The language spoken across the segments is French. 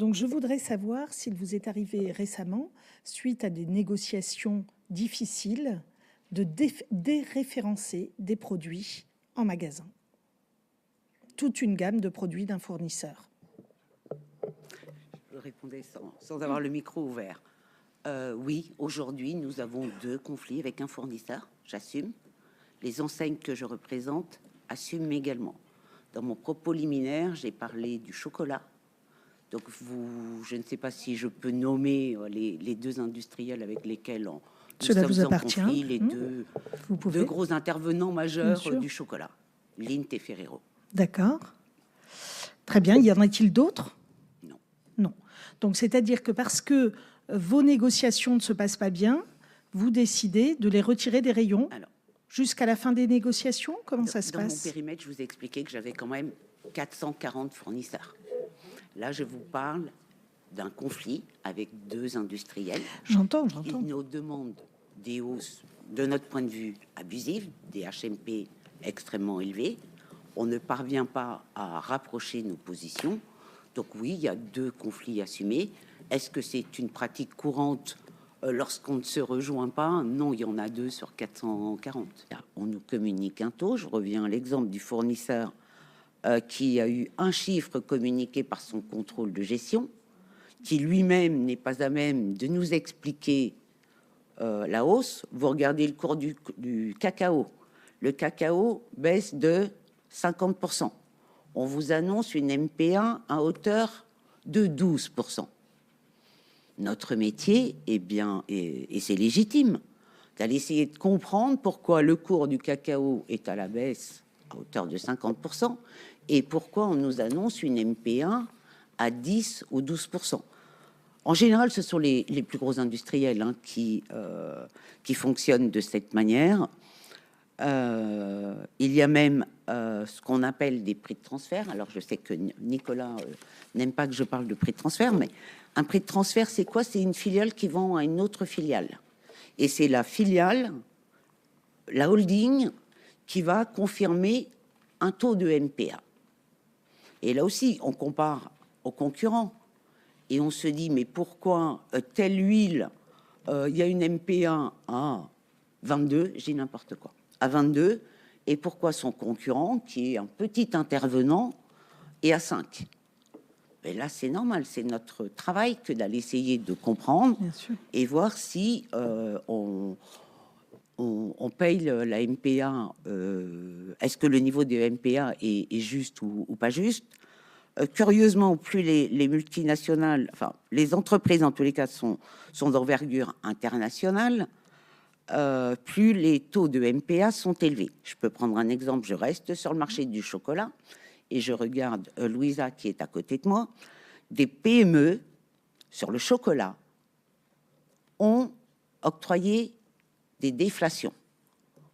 Donc, je voudrais savoir s'il vous est arrivé récemment, suite à des négociations difficiles, de déréférencer des produits en magasin. Toute une gamme de produits d'un fournisseur. Je répondais sans avoir le micro ouvert. Oui, aujourd'hui, nous avons 2 conflits avec un fournisseur, j'assume. Les enseignes que je représente assument également. Dans mon propos liminaire, j'ai parlé du chocolat. Donc, je ne sais pas si je peux nommer les 2 industriels avec lesquels Cela vous sommes en appartient. conflit, les deux gros intervenants majeurs du chocolat, Lindt et Ferrero. D'accord. Très bien. Y en a-t-il d'autres? Non. Non. Donc, c'est-à-dire que parce que vos négociations ne se passent pas bien, vous décidez de les retirer des rayons jusqu'à la fin des négociations? Comment ça se passe? Dans mon périmètre, je vous ai expliqué que j'avais quand même 440 fournisseurs. Là, je vous parle d'un conflit avec 2 industriels. J'entends. Ils nous demandent des hausses, de notre point de vue, abusives, des HMP extrêmement élevés. On ne parvient pas à rapprocher nos positions. Donc oui, il y a 2 conflits assumés. Est-ce que c'est une pratique courante lorsqu'on ne se rejoint pas? Non, il y en a 2 sur 440. On nous communique un taux. Je reviens à l'exemple du fournisseur qui a eu un chiffre communiqué par son contrôle de gestion, qui lui-même n'est pas à même de nous expliquer la hausse. Vous regardez le cours du cacao. Le cacao baisse de 50%. On vous annonce une MP1 à hauteur de 12%. Notre métier est bien, et c'est légitime, d'aller essayer de comprendre pourquoi le cours du cacao est à la baisse à hauteur de 50% et pourquoi on nous annonce une MP1 à 10 ou 12%. En général, ce sont les plus gros industriels qui fonctionnent de cette manière. Il y a même ce qu'on appelle des prix de transfert. Alors, je sais que Nicolas n'aime pas que je parle de prix de transfert, mais un prix de transfert, c'est quoi? C'est une filiale qui vend à une autre filiale. Et c'est la filiale, la holding, qui va confirmer un taux de MPA. Et là aussi, on compare aux concurrents. Et on se dit, mais pourquoi telle huile, il y a une MP1 à 22, j'ai n'importe quoi, à 22, et pourquoi son concurrent, qui est un petit intervenant, est à 5? Et là, c'est normal, c'est notre travail que d'aller essayer de comprendre et voir si on paye la MPA, est-ce que le niveau de MPA est juste ou pas juste? Curieusement, plus les multinationales, enfin les entreprises en tous les cas sont d'envergure internationale, plus les taux de MPA sont élevés. Je peux prendre un exemple, je reste sur le marché du chocolat et je regarde Louisa qui est à côté de moi. Des PME sur le chocolat ont octroyé des déflations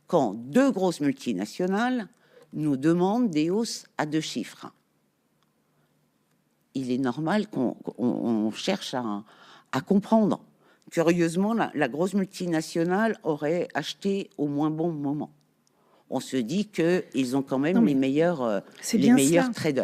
quand 2 grosses multinationales nous demandent des hausses à 2 chiffres. Il est normal qu'on cherche à comprendre. Curieusement, la grosse multinationale aurait acheté au moins bon moment. On se dit qu'ils ont quand même les meilleurs traders.